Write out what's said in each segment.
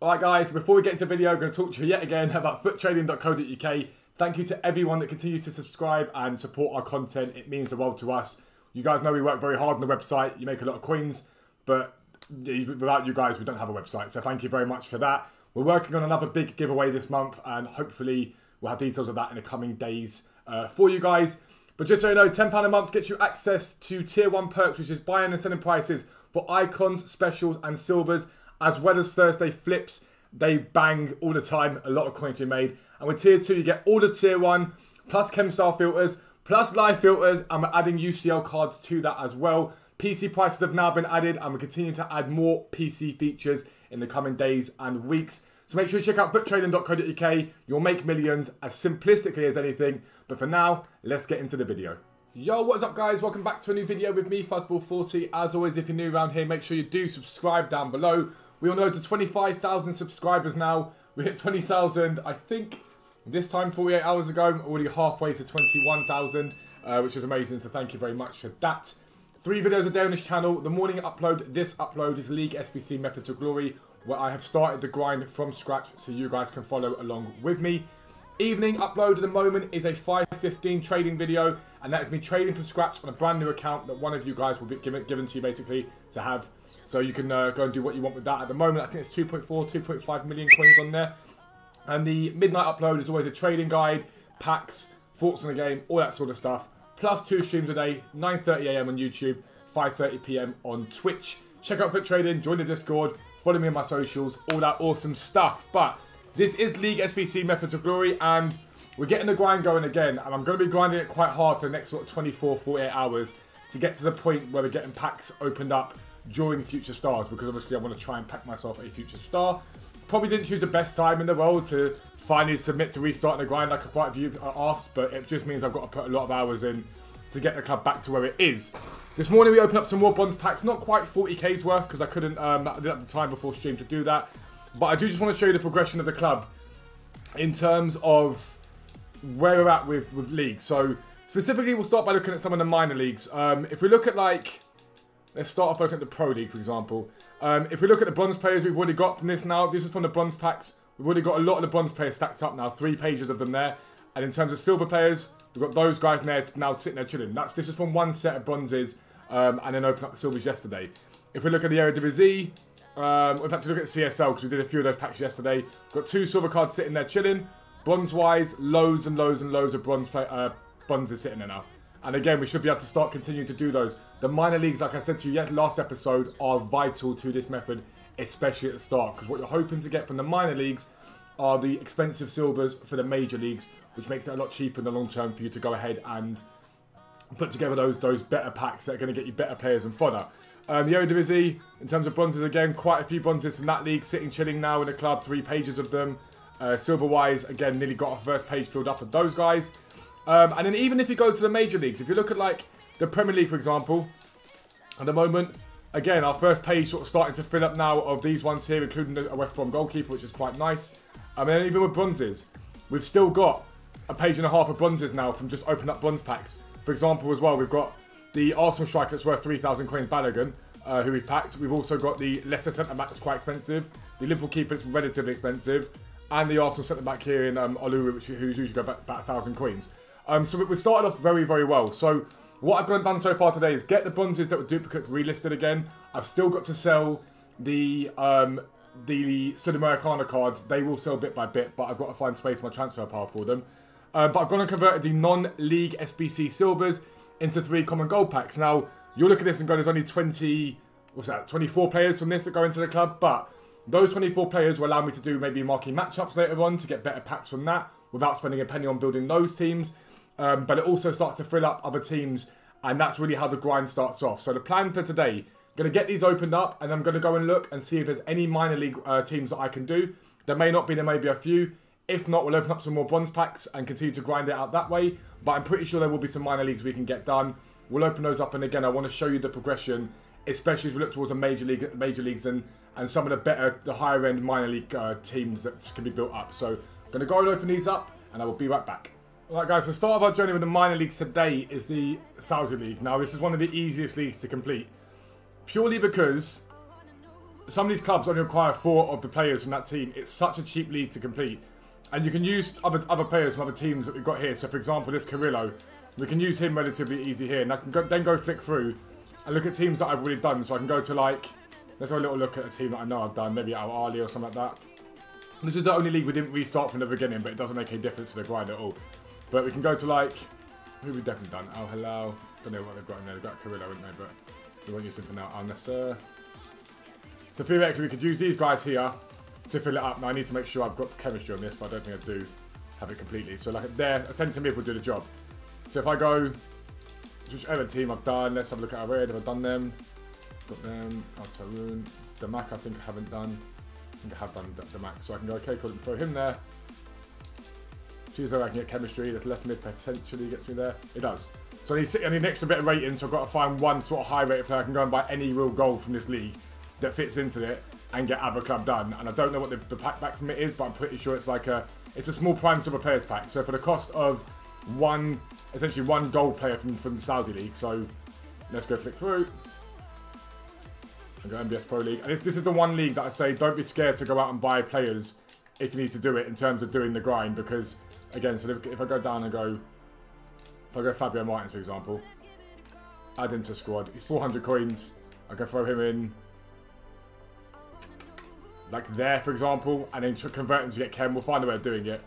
Alright guys, before we get into the video, I'm going to talk to you yet again about futtrading.co.uk. Thank you to everyone that continues to subscribe and support our content. It means the world to us. You guys know we work very hard on the website. You make a lot of coins, but without you guys, we don't have a website. So thank you very much for that. We're working on another big giveaway this month, and hopefully we'll have details of that in the coming days for you guys. But just so you know, £10 a month gets you access to Tier 1 perks, which is buying and selling prices for icons, specials and silvers, as well as Thursday flips. They bang all the time, a lot of coins to be made. And with Tier 2, you get all the Tier 1, plus Chem Style filters, plus live filters, and we're adding UCL cards to that as well. PC prices have now been added, and we continue to add more PC features in the coming days and weeks. So make sure you check out futtrading.co.uk. You'll make millions as simplistically as anything. But for now, let's get into the video. Yo, what's up guys? Welcome back to a new video with me, Fuzzball40. As always, if you're new around here, make sure you do subscribe down below. We all know to 25,000 subscribers now. We hit 20,000, I think, this time 48 hours ago. I'm already halfway to 21,000, which is amazing. So thank you very much for that. 3 videos a day on this channel. The morning upload, this upload is League SBC Method to Glory, where I have started the grind from scratch so you guys can follow along with me. Evening upload at the moment is a 5:15 trading video, and that is me trading from scratch on a brand new account that one of you guys will be given to you basically to have. So you can go and do what you want with that. At the moment, I think it's 2.5 million coins on there. And the midnight upload is always a trading guide, packs, thoughts on the game, all that sort of stuff. Plus 2 streams a day, 9:30 AM on YouTube, 5:30 PM on Twitch. Check out Futtrading, join the Discord, follow me on my socials, all that awesome stuff. But this is League SBC Method to Glory, and we're getting the grind going again. And I'm going to be grinding it quite hard for the next sort of 24, 48 hours to get to the point where we're getting packs opened up during Future Stars, because obviously I want to try and pack myself a Future Star. Probably didn't choose the best time in the world to finally submit to restarting the grind like quite a few asked, but it just means I've got to put a lot of hours in to get the club back to where it is. This morning we opened up some more bronze packs, not quite 40k's worth because I couldn't at the time before stream to do that, but I do just want to show you the progression of the club in terms of where we're at with league. So specifically we'll start by looking at some of the minor leagues. If we look at let's start off looking at the Pro League, for example. If we look at the bronze players we've already got from this now, this is from the bronze packs. We've already got a lot of the bronze players stacked up now, 3 pages of them there. And in terms of silver players, we've got those guys there now sitting there chilling. This is from 1 set of bronzes, and then open up the silvers yesterday. If we look at the Eredivisie, we've had to look at CSL because we did a few of those packs yesterday. We've got 2 silver cards sitting there chilling. Bronze-wise, loads and loads and loads of bronzes sitting there now. And again, we should be able to start continuing to do those. The minor leagues, like I said to you last episode, are vital to this method, especially at the start. Because what you're hoping to get from the minor leagues are the expensive silvers for the major leagues, which makes it a lot cheaper in the long term for you to go ahead and put together those better packs that are going to get you better players and fodder. The Eredivisie, in terms of bronzes, again, quite a few bronzes from that league sitting chilling now in the club, 3 pages of them. Silver-wise, again, nearly got our first page filled up with those guys. And then even if you go to the major leagues, if you look at like the Premier League, for example, at the moment, again, our first page sort of starting to fill up now of these ones here, including a West Brom goalkeeper, which is quite nice. And then even with bronzes, we've still got a page and a half of bronzes now from just opening up bronze packs. For example, as well, we've got the Arsenal striker that's worth 3,000 coins, Balogun, who we've packed. We've also got the Leicester centre-back that's quite expensive, the Liverpool keeper that's relatively expensive, and the Arsenal centre-back here in Oluru, who's usually got about 1,000 coins. So we started off very, very well. So what I've done so far today is get the bronzes that were duplicates relisted again. I've still got to sell the Sudamericana cards. They will sell bit by bit, but I've got to find space in my transfer pile for them. But I've gone and converted the non-league SBC silvers into 3 common gold packs. Now, you'll look at this and go, there's only 24 players from this that go into the club, but those 24 players will allow me to do maybe marquee matchups later on to get better packs from that without spending a penny on building those teams. But it also starts to fill up other teams, and that's really how the grind starts off. So the plan for today, going to get these opened up, and I'm going to go and look and see if there's any minor league teams that I can do. There may not be, there may be a few. If not, we'll open up some more bronze packs and continue to grind it out that way. But I'm pretty sure there will be some minor leagues we can get done. We'll open those up, and again, I want to show you the progression, especially as we look towards the major leagues and some of the better, the higher end minor league teams that can be built up. So I'm going to go and open these up, and I will be right back. Alright guys, so the start of our journey with the minor leagues today is the Saudi League. Now this is one of the easiest leagues to complete, purely because some of these clubs only require 4 of the players from that team. It's such a cheap league to complete. And you can use other players from other teams that we've got here. So for example, this Carrillo, we can use him relatively easy here. And I can then go flick through and look at teams that I've already done. So I can go to like, let's have a little look at a team that I know I've done. Maybe Al Ali or something like that. This is the only league we didn't restart from the beginning, but it doesn't make any difference to the grind at all. But we can go to like, who we've definitely done? Al Hilal. Don't know what they've got in there. They've got Carrillo, haven't they? But we won't use him for now. Al Nasser. So theoretically, we could use these guys here to fill it up. Now I need to make sure I've got chemistry on this, but I don't think I do have it completely. So like there, a centre mid will do the job. So if I go to whichever team I've done, let's have a look at our red. Have I done them? Got them. Al-Tarun. Damak I think I haven't done. I think I have done Damak. So I can go, okay, cool, throw him there. See if I can get chemistry. This left mid potentially gets me there. It does. So I need an extra bit of rating, so I've got to find one sort of high rated player I can go and buy any real goal from this league that fits into it and get Abba Club done. And I don't know what the pack back from it is, but I'm pretty sure it's like it's a small prime silver players pack. So for the cost of essentially one gold player from the Saudi league. So let's go flick through and go MBS Pro League. And this is the one league that I say don't be scared to go out and buy players if you need to do it in terms of doing the grind, because again, so if I go down and go, if I go Fabio Martins for example, add him to squad. He's 400 coins. I can throw him in like there, for example, and then convert him to get Chem. We'll find a way of doing it,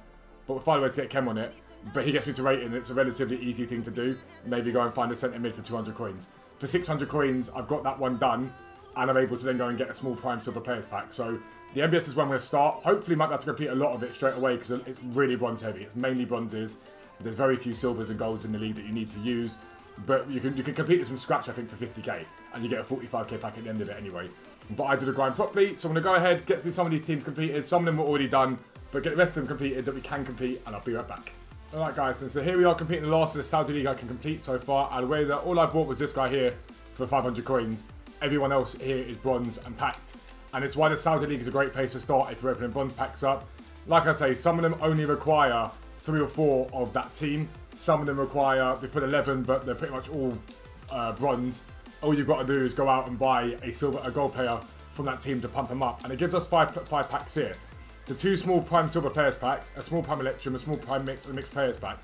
but we'll find a way to get Chem on it. But he gets me to rating. It's a relatively easy thing to do. Maybe go and find a centre mid for 200 coins. For 600 coins, I've got that one done, and I'm able to then go and get a small prime silver players pack. So the MBS is when we're going to start. Hopefully, might be able to complete a lot of it straight away because it's really bronze heavy. It's mainly bronzes. There's very few silvers and golds in the league that you need to use. But you can complete this from scratch, I think, for 50k, and you get a 45k pack at the end of it anyway. But I did the grind properly, so I'm going to go ahead, get some of these teams completed. Some of them were already done, but get the rest of them completed that we can complete, and I'll be right back. Alright guys, and so here we are completing the last of the Saudi League I can complete so far. And the way that all I bought was this guy here for 500 coins. Everyone else here is bronze and packed. And it's why the Saudi League is a great place to start if you're opening bronze packs up. Like I say, some of them only require 3 or 4 of that team. Some of them require the full 11, but they're pretty much all bronze. All you've got to do is go out and buy a gold player from that team to pump them up. And it gives us 5 packs here. The 2 small prime silver players packs, a small prime electrum, a small prime mix, and a mixed players pack.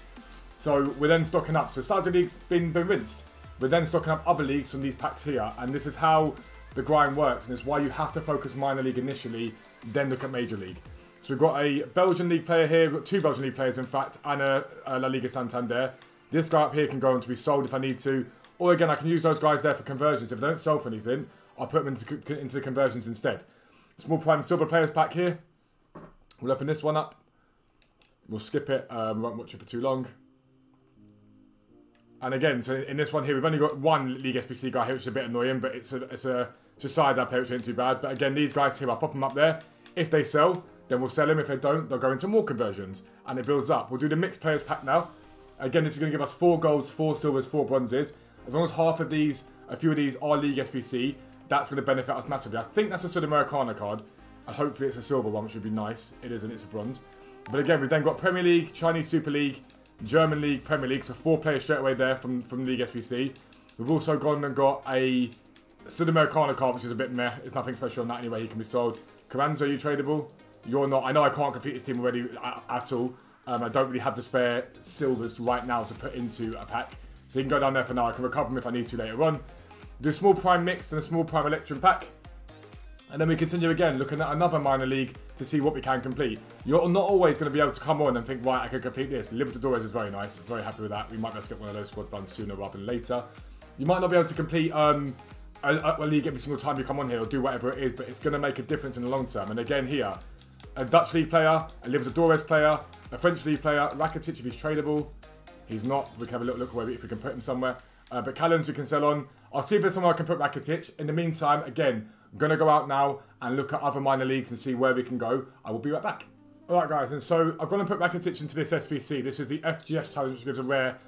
So we're then stocking up. So Saudi League's been rinsed. We're then stocking up other leagues from these packs here. And this is how the grind works. And it's why you have to focus minor league initially, then look at major league. So we've got a Belgian league player here. We've got 2 Belgian league players, in fact, and a La Liga Santander. This guy up here can go on to be sold if I need to. Or again, I can use those guys there for conversions. If they don't sell for anything, I'll put them into the conversions instead. Small prime silver players pack here. We'll open this one up. We'll skip it. We won't watch it for too long. And again, so in this one here, we've only got one League SBC guy here, which is a bit annoying, but it's a side that player, which ain't too bad. But again, these guys here, I'll pop them up there. If they sell, then we'll sell them. If they don't, they'll go into more conversions. And it builds up. We'll do the mixed players pack now. Again, this is going to give us 4 golds, 4 silvers, 4 bronzes. As long as half of these, a few of these are League SBC, that's going to benefit us massively. I think that's a Sudamericana card. And hopefully it's a silver one, which would be nice. It isn't, it's a bronze. But again, we've then got Premier League, Chinese Super League, German League, Premier League. So 4 players straight away there from League SBC. We've also gone and got a Sudamericana card, which is a bit meh. There's nothing special on that anyway. He can be sold. Carranzo, are you tradable? You're not. I know I can't complete this team already at all. I don't really have the spare silvers right now to put into a pack. So you can go down there for now. I can recover them if I need to later on. Do a small prime mixed and a small prime electrum pack. And then we continue again, looking at another minor league to see what we can complete. You're not always going to be able to come on and think, right, I can complete this. Libertadores is very nice. I'm very happy with that. We might be able to get one of those squads done sooner rather than later. You might not be able to complete a league every single time you come on here or do whatever it is, but it's going to make a difference in the long term. And again here, a Dutch league player, a Libertadores player, a French league player, Rakitic if he's tradable. He's not. We can have a little look away if we can put him somewhere. But Callens we can sell on. I'll see if there's somewhere I can put Rakitic. In the meantime, again, I'm going to go out now and look at other minor leagues and see where we can go. I will be right back. Alright guys, and so I've gone and put Rakitic into this SBC. This is the FGS challenge, which gives a rare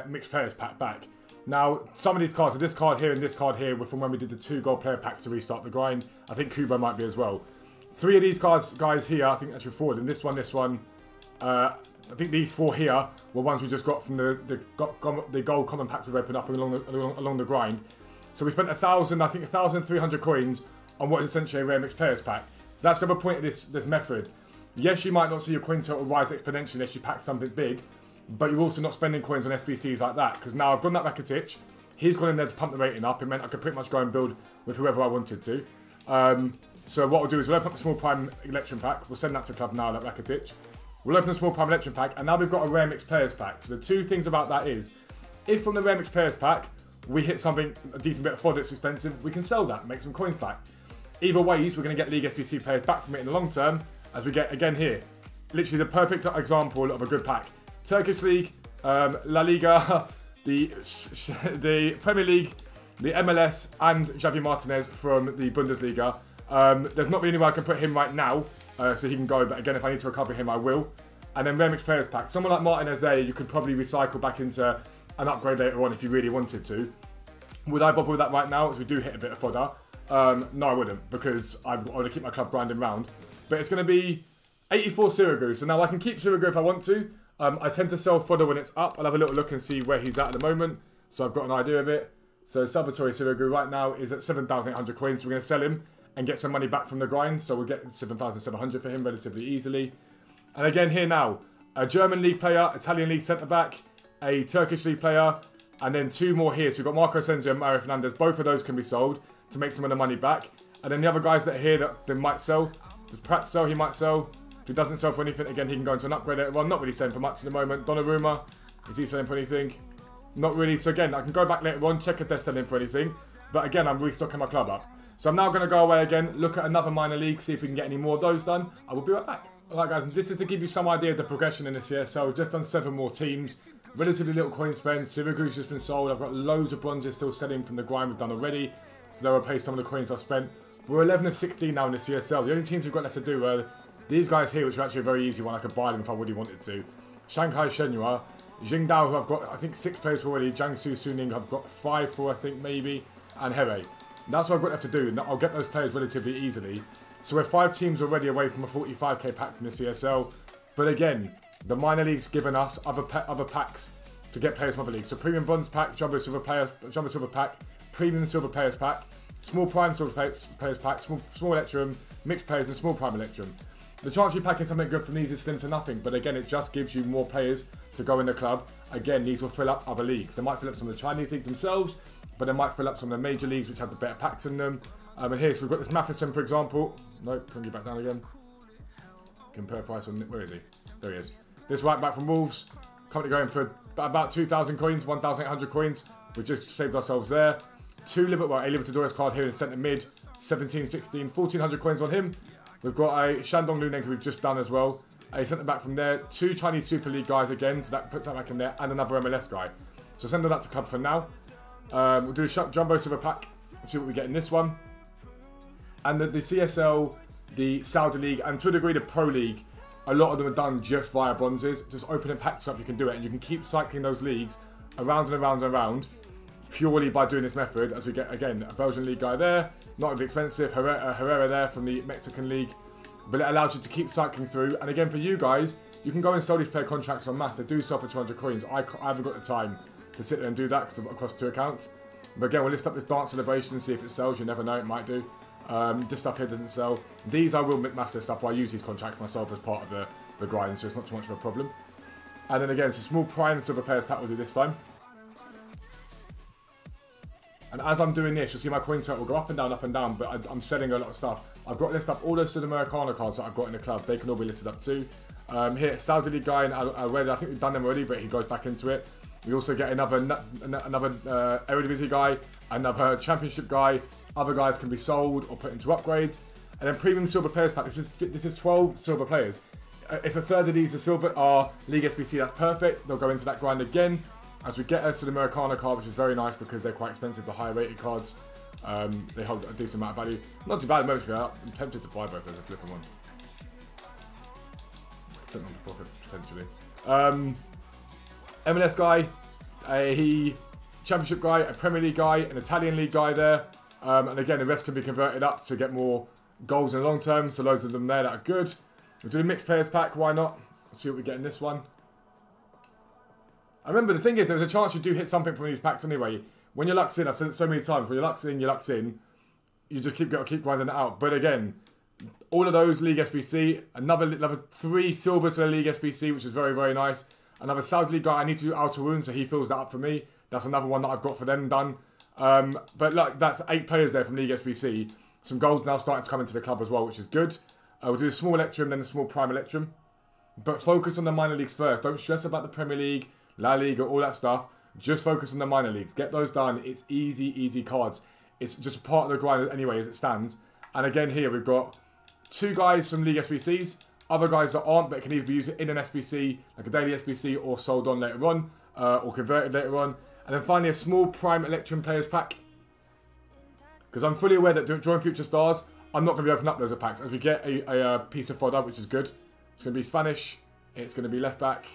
mixed players pack back. Now, some of these cards, so this card here and this card here, were from when we did the 2 gold player packs to restart the grind. I think Kubo might be as well. 3 of these guys here, I think actually 4 of them. This one. I think these 4 here were ones we just got from the gold common packs we've opened up along the grind. So we spent 1,000, I think 1,300 coins on what is essentially a rare mixed players pack. So that's the other point of this method. Yes, you might not see your coin total rise exponentially unless you pack something big, but you're also not spending coins on SBCs like that. Because now I've gone that Rakitic, he's gone in there to pump the rating up. It meant I could pretty much go and build with whoever I wanted to. So what we'll do is we'll open up the small prime election pack. We'll send that to club now, like Rakitic. We'll open a small prime election pack, and now we've got a rare mixed players pack. So the two things about that is, if from the rare mixed players pack, we hit something, a decent bit of fodder that's expensive, we can sell that and make some coins back. Either ways, we're going to get League SBC players back from it in the long term, as we get, again here, literally the perfect example of a good pack. Turkish League, La Liga, the Premier League, the MLS, and Javi Martinez from the Bundesliga. There's not really anywhere I can put him right now, so he can go, but again, if I need to recover him, I will. And then rare mixed players pack. Someone like Martinez there, you could probably recycle back into an upgrade later on if you really wanted to. Would I bother with that right now, as we do hit a bit of fodder? No, I wouldn't, because I want to keep my club grinding round. But it's going to be 84 Sirigu, so now I can keep Sirigu if I want to. I tend to sell fodder when it's up. I'll have a little look and see where he's at the moment, so I've got an idea of it. So Salvatore Sirigu right now is at 7,800 coins, so we're going to sell him and get some money back from the grind, so we'll get 7,700 for him relatively easily. And again here now, a German league player, Italian league centre-back, a Turkish league player, and then two more here. So we've got Marco Asensio and Mario Fernandes. Both of those can be sold to make some of the money back. And then the other guys that are here that they might sell. Does Pratt sell? He might sell. If he doesn't sell for anything, again, he can go into an upgrade later on. Not really selling for much at the moment. Donnarumma, is he selling for anything? Not really. So again, I can go back later on, check if they're selling for anything. But again, I'm restocking my club up. So I'm now going to go away again, look at another minor league, see if we can get any more of those done. I will be right back. Alright guys, and this is to give you some idea of the progression in this year. So we've just done 7 more teams. Relatively little coin spend. Sirigu's just been sold. I've got loads of bronzes still selling from the grind we've done already. So they'll replace some of the coins I've spent. We're 11 of 16 now in the CSL. The only teams we've got left to do are these guys here, which are actually a very easy one. I could buy them if I really wanted to. Shanghai Shenhua. Jingdao, who I've got, I think, 6 players for already. Jiangsu Suning, I've got 5 for, I think, maybe. And Here. That's what I've got left to do. And I'll get those players relatively easily. So we're 5 teams already away from a 45k pack from the CSL. But again, the minor league's given us other packs to get players from other leagues. So premium bronze pack, jumbo silver pack, premium silver players pack, small prime silver players pack, small electrum, mixed players, and small prime electrum. The chance you packing something good from these is slim to nothing, but again, it just gives you more players to go in the club. Again, these will fill up other leagues. They might fill up some of the Chinese league themselves, but they might fill up some of the major leagues which have the better packs in them. And here, so we've got this Matheson, for example. Nope, can you back down again? Compare price on, where is he? There he is. This right back from Wolves, currently going for about 2,000 coins, 1,800 coins. We just saved ourselves there. A Libertadores card here in centre mid, 17, 16, 1,400 coins on him. We've got a Shandong Luneng who we've just done as well. A centre back from there, 2 Chinese Super League guys again, so that puts that back in there, and another MLS guy. So send all that to club for now. We'll do a jumbo silver pack and see what we get in this one. And the CSL, the Saudi League, and to a degree the Pro League, a lot of them are done just via bronzes. Just opening packs up, you can do it, and you can keep cycling those leagues around and around and around purely by doing this method. As we get, again, a Belgian league guy there, not really expensive, Herrera there from the Mexican league, but it allows you to keep cycling through. And again, for you guys, you can go and sell these player contracts en masse. They do sell for 200 coins. I haven't got the time to sit there and do that because I've got across 2 accounts. But again, we'll list up this dance celebration and see if it sells. You never know, it might do. This stuff here doesn't sell. These I will mass list up. I use these contracts myself as part of the grind, so it's not too much of a problem. And then again, it's a small prime silver players pack we'll do this time. And as I'm doing this, you'll see my coin set will go up and down, but I'm selling a lot of stuff. I've got listed up all those Sudamericana cards that I've got in the club. They can all be listed up too. Here, Saudi League guy, and I think we've done them already, but he goes back into it. We also get another Eredivisie guy, another Championship guy. Other guys can be sold or put into upgrades. And then premium silver players pack. This is 12 silver players. If a third of these are silver, are League SBC, that's perfect. They'll go into that grind again. As we get a Sudamericana card, which is very nice because they're quite expensive, the higher rated cards. They hold a decent amount of value. Not too bad at most, I'm tempted to buy both as a flipping one. Flip them to profit, potentially. MLS guy, a Championship guy, a Premier League guy, an Italian League guy there. And again, the rest can be converted up to get more goals in the long term. So loads of them there that are good. We'll do a mixed players pack, why not? Let's see what we get in this one. I remember the thing is, there's a chance you do hit something from these packs anyway. when your luck's in, I've said it so many times, when your luck's in, your luck's in. You just keep grinding it out. But again, all of those League SBC, another 3 silvers to the League SBC, which is very, very nice. Another Saudi League guy, I need to do Outer Wound, so he fills that up for me. That's another one that I've got for them done. But look, that's 8 players there from League SBC. Some golds now starting to come into the club as well, which is good. We'll do the small Electrum, then the small Prime Electrum. But focus on the minor leagues first. Don't stress about the Premier League, La Liga, all that stuff. Just focus on the minor leagues. Get those done. It's easy, easy cards. It's just a part of the grind anyway as it stands. And again here we've got 2 guys from League SBCs. Other guys that aren't, but can either be used in an SBC, like a daily SBC, or sold on later on, or converted later on. And then finally a small Prime Electrum Players Pack. Because I'm fully aware that during Future Stars, I'm not going to be opening up those packs. As we get a piece of fodder, which is good. It's going to be Spanish. It's going to be left back.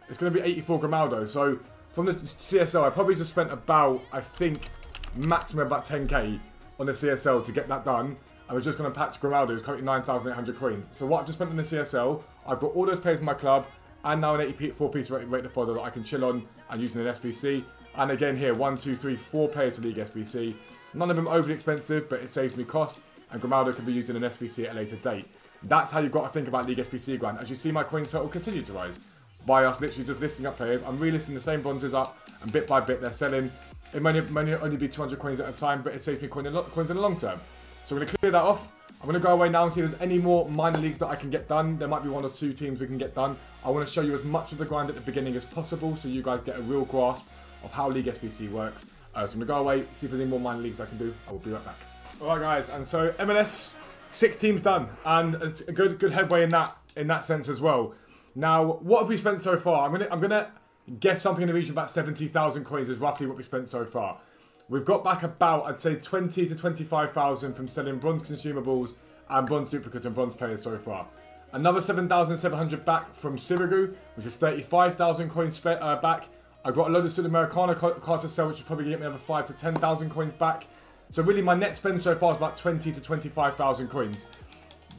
It's going to be 84 Grimaldo. So from the CSL, I probably just spent about, I think, maximum about 10k on the CSL to get that done. I was just going to patch Grimaldo, who's currently 9,800 coins. So what I've just spent on the CSL, I've got all those players in my club, and now an 84-piece rated fodder that I can chill on and use in an SBC. And again here, 1, 2, 3, 4 players to League SBC. None of them overly expensive, but it saves me cost. And Grimaldo can be used in an SBC at a later date. That's how you've got to think about League SBC grind. As you see, my coin total continue to rise by us literally just listing up players. I'm relisting the same bronzes up, and bit by bit they're selling. It may only be 200 coins at a time, but it saves me coins in the long term. So I'm going to clear that off. I'm going to go away now and see if there's any more minor leagues that I can get done. There might be 1 or 2 teams we can get done. I want to show you as much of the grind at the beginning as possible, so you guys get a real grasp of how League SBC works. So I'm going to go away, see if there's any more minor leagues I can do. I will be right back. Alright guys, and so MLS, 6 teams done, and it's a good headway in that sense as well. Now, what have we spent so far? I'm gonna guess something in the region of about 70,000 coins is roughly what we spent so far. We've got back about, I'd say, 20 to 25,000 from selling bronze consumables and bronze duplicates and bronze players so far. Another 7,700 back from Sirigu, which is 35,000 coins back. I've got a load of Sudamericana cards to sell, which is probably going to get me another 5 to 10,000 coins back. So really my net spend so far is about 20 to 25,000 coins.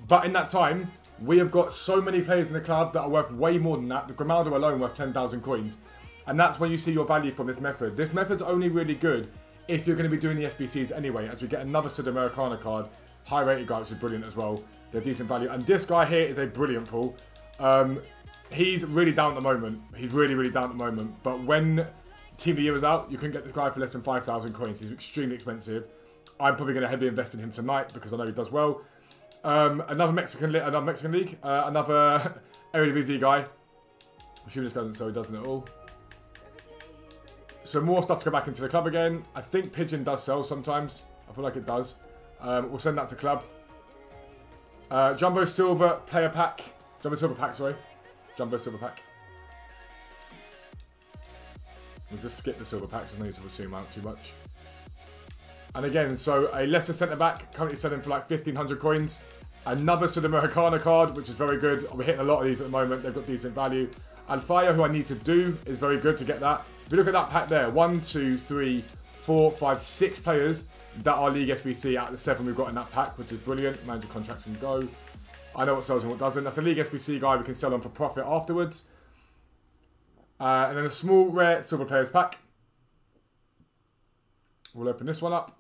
But in that time, we have got so many players in the club that are worth way more than that. The Grimaldo alone worth 10,000 coins. And that's where you see your value from this method. This method's only really good if you're going to be doing the SBCs anyway, as we get another Sudamericana card. High rated guy, which is brilliant as well. They're decent value. And this guy here is a brilliant pull. He's really down at the moment. He's really, really down at the moment. But when Team of the Year was out, you couldn't get this guy for less than 5,000 coins. He's extremely expensive. I'm probably going to heavily invest in him tonight because I know he does well. Another Mexican league. Another Eredivisie guy. I'm assuming this doesn't, so he doesn't at all. So more stuff to go back into the club again. I think Pigeon does sell sometimes. I feel like it does. We'll send that to club. Jumbo Silver player pack. Jumbo Silver pack, sorry. Jumbo Silver pack. We'll just skip the silver packs. I know to zoom out too much. And again, so a lesser centre back currently selling for like 1,500 coins. Another Sudamericana card, which is very good. We're hitting a lot of these at the moment. They've got decent value. And Fire, who I need to do, is very good to get that. If you look at that pack there, 1, 2, 3, 4, 5, 6 players that are League SBC out of the 7 we've got in that pack, which is brilliant. Manager contracts can go. I know what sells and what doesn't. That's a League SBC guy we can sell on for profit afterwards. And then a small rare silver players pack. We'll open this one up.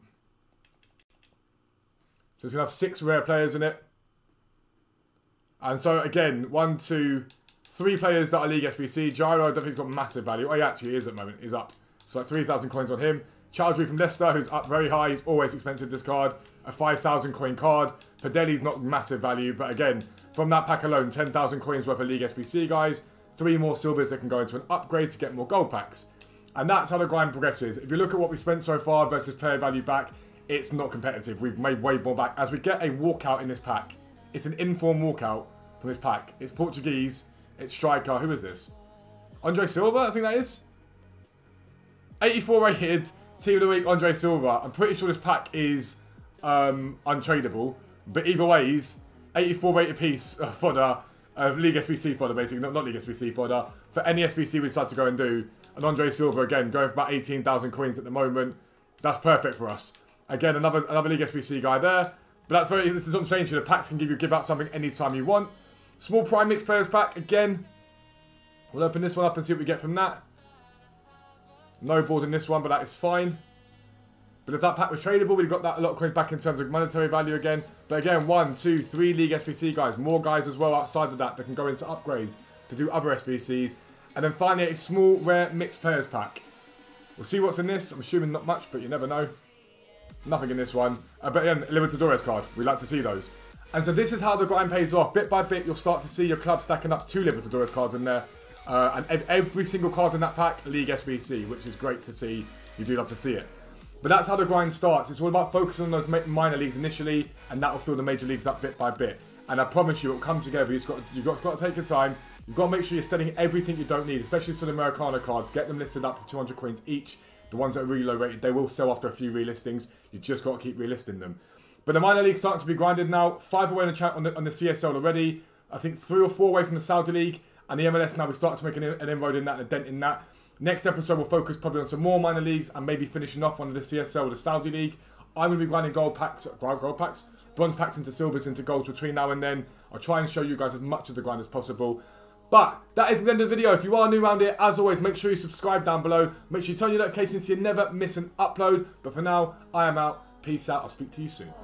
So it's going to have 6 rare players in it. And so again, 1, 2, 3 players that are League SBC. Gyro, I don't think he's got massive value. Oh, he actually is at the moment. He's up. So like 3,000 coins on him. Childry from Leicester, who's up very high. He's always expensive, this card. A 5,000 coin card. Padeli's not massive value. But again, from that pack alone, 10,000 coins worth of League SBC guys. 3 more silvers that can go into an upgrade to get more gold packs. And that's how the grind progresses. If you look at what we spent so far versus player value back, it's not competitive. We've made way more back. As we get a walkout in this pack, it's an inform walkout from this pack. It's Portuguese. It's striker. Who is this? Andre Silva, I think that is. 84 rated. Team of the week, Andre Silva. I'm pretty sure this pack is untradeable. But either ways, 84 rated piece of fodder. League SBC fodder, basically. Not League SBC fodder. For any SBC we decide to go and do. And Andre Silva, again, going for about 18,000 coins at the moment. That's perfect for us. Again, another League SBC guy there. But this is what I'm saying to you. The packs can give out something anytime you want. Small Prime Mix Players pack, again. We'll open this one up and see what we get from that. No board in this one, but that is fine. But if that pack was tradable, we'd got that a lot of coins back in terms of monetary value again. But again, 1, 2, 3 League SBC guys. More guys as well outside of that that can go into upgrades to do other SBCs. And then finally, a small, rare mixed players pack. We'll see what's in this. I'm assuming not much, but you never know. Nothing in this one. But again, a Libertadores card. We like to see those. And so this is how the grind pays off. Bit by bit, you'll start to see your club stacking up 2 Libertadores cards in there. And every single card in that pack, League SBC, which is great to see. You do love to see it. But that's how the grind starts. It's all about focusing on those minor leagues initially, and that will fill the major leagues up bit by bit. And I promise you, it will come together. You've got to take your time. You've got to make sure you're setting everything you don't need, especially for the Americana cards. Get them listed up to 200 coins each. The ones that are really low rated, they will sell after a few relistings. You just got to keep relisting them. But the minor league's starting to be grinded now. 5 away on the CSL already. I think 3 or 4 away from the Saudi League. And the MLS now, we're starting to make an inroad in that and a dent in that. Next episode, we'll focus probably on some more minor leagues and maybe finishing off one of the CSL or the Saudi League. I'm going to be grinding bronze packs into silvers into golds between now and then. I'll try and show you guys as much of the grind as possible. But that is the end of the video. If you are new around here, as always, make sure you subscribe down below. Make sure you turn your notifications so you never miss an upload. But for now, I am out. Peace out. I'll speak to you soon.